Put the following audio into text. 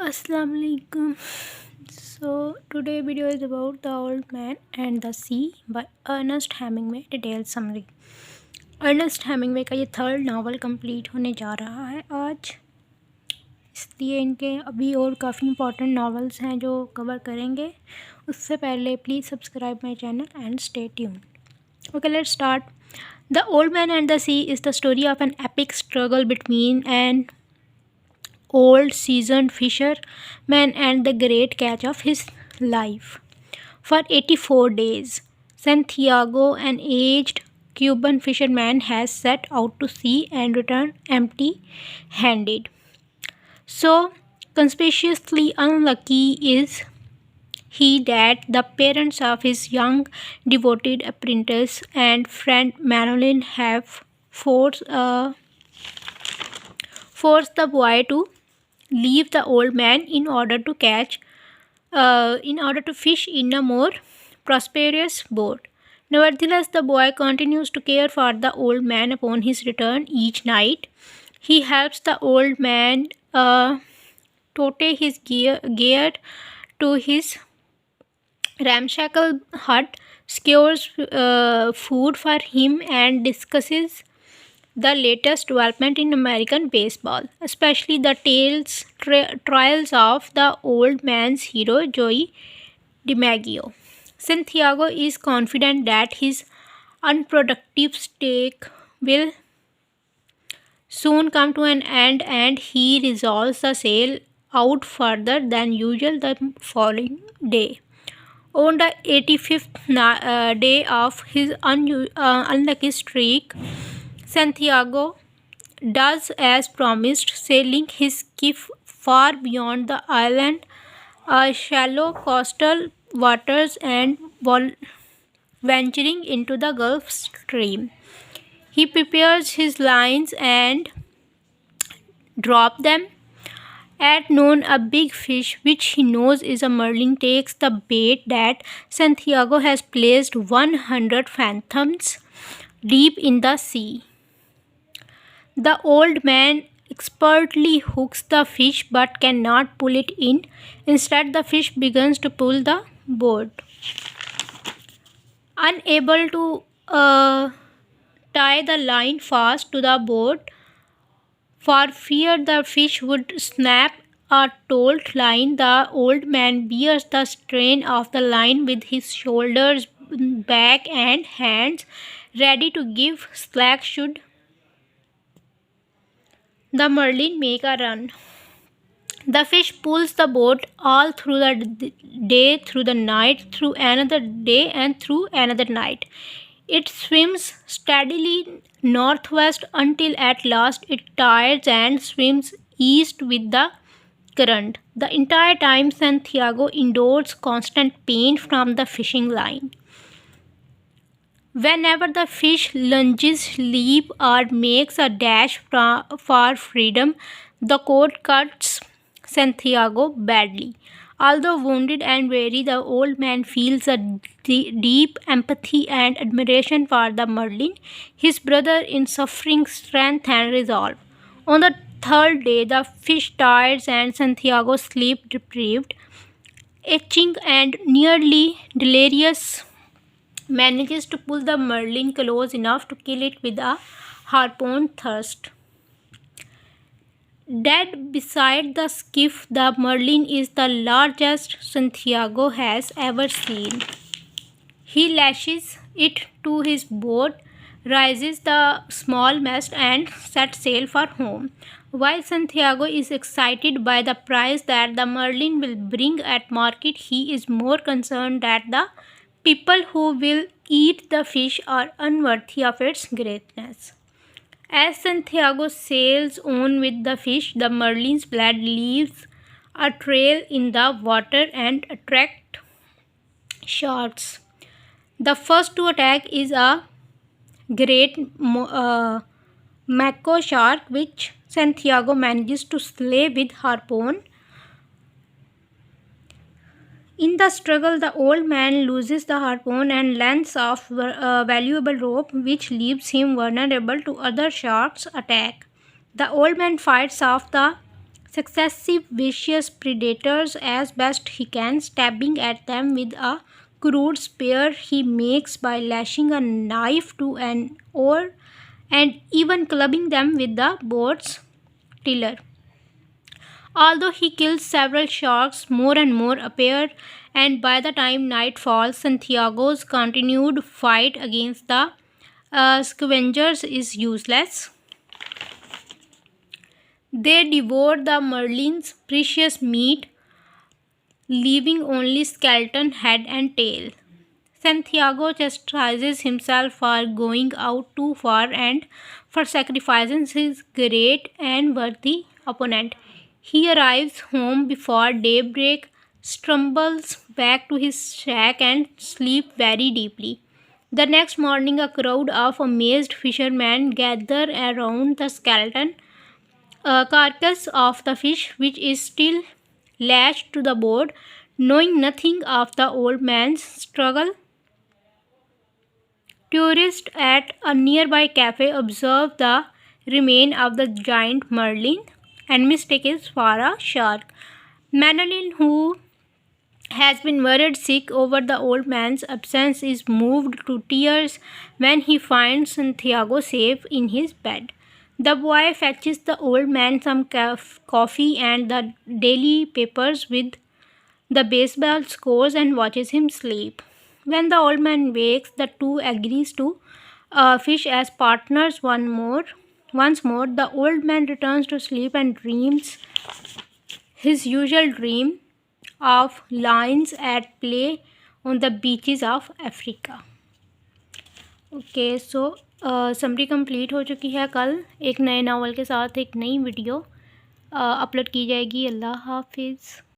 Assalamu alaikum. So today video is about The Old Man and the Sea by Ernest Hemingway. Detailed summary. Ernest Hemingway का ये third novel complete होने जा रहा है आज, इसलिए इनके अभी और काफ़ी इंपॉर्टेंट नावल्स हैं जो कवर करेंगे. उससे पहले please subscribe my channel and stay tuned. Okay, let's start. The Old Man and the Sea is the story of an epic struggle between an old seasoned fisherman and the great catch of his life. For 84 days, Santiago, an aged Cuban fisherman, has set out to sea and returned empty-handed. So conspicuously unlucky is he that the parents of his young devoted apprentice and friend Manolin have forced the boy to leave the old man in order to fish in a more prosperous boat. Nevertheless, the boy continues to care for the old man upon his return each night. He helps the old man tote his gear to his ramshackle hut, secures food for him, and discusses the latest development in American baseball, especially the trials of the old man's hero, Joey DiMaggio. Santiago is confident that his unproductive stake will soon come to an end, and he resolves to sail out further than usual the following day. On the 85th day of his unlucky streak, Santiago does as promised, sailing his skiff far beyond the island, shallow coastal waters, and venturing into the Gulf Stream. He prepares his lines and drops them. At noon, a big fish, which he knows is a marlin, takes the bait that Santiago has placed 100 fathoms deep in the sea. The old man expertly hooks the fish but cannot pull it in. Instead, the fish begins to pull the boat. Unable to tie the line fast to the boat, for fear the fish would snap a taut line, the old man bears the strain of the line with his shoulders, back, and hands, ready to give slack should the marlin make a run. The fish pulls the boat all through the day, through the night, through another day, and through another night. It swims steadily northwest until at last it tires and swims east with the current. The entire time, Santiago endures constant pain from the fishing line. Whenever the fish lunges, leaps, or makes a dash for freedom, the cord cuts Santiago badly. Although wounded and weary, the old man feels a deep empathy and admiration for the marlin, his brother in suffering, strength, and resolve. On the third day, the fish tires and Santiago, sleep deprived, itching, and nearly delirious, manages to pull the marlin close enough to kill it with a harpoon thrust. Dead beside the skiff, the marlin is the largest Santiago has ever seen. He lashes it to his boat, raises the small mast, and sets sail for home. While Santiago is excited by the price that the marlin will bring at market, he is more concerned that the people who will eat the fish are unworthy of its greatness. As Santiago sails on with the fish, the marlin's blood leaves a trail in the water and attracts sharks. The first to attack is a great mako shark, which Santiago manages to slay with harpoon. In the struggle, the old man loses the harpoon and lengths of valuable rope, which leaves him vulnerable to other sharks' attack. The old man fights off the successive vicious predators as best he can, stabbing at them with a crude spear he makes by lashing a knife to an oar and even clubbing them with the boat's tiller. Although he kills several sharks, more and more appear, and by the time night falls, Santiago's continued fight against the scavengers is useless. They devour the Merlin's precious meat, leaving only skeleton, head, and tail. Santiago chastises himself for going out too far and for sacrificing his great and worthy opponent. He arrives home before daybreak, stumbles back to his shack, and sleeps very deeply. The next morning, a crowd of amazed fishermen gather around the skeleton carcass of the fish, which is still lashed to the board. Knowing nothing of the old man's struggle, tourists at a nearby cafe observe the remain of the giant Merlin and mistake it for a shark. Manolin, who has been worried sick over the old man's absence, is moved to tears when he finds Santiago safe in his bed. The boy fetches the old man some coffee and the daily papers with the baseball scores and watches him sleep. When the old man wakes, the two agrees to fish as partners once more. The old man returns to sleep and dreams his usual dream of lions at play on the beaches of Africa. Okay so summary complete हो चुकी है। कल एक नए novel के साथ एक नई वीडियो अपलोड की जाएगी। अल्लाह हाफिज़।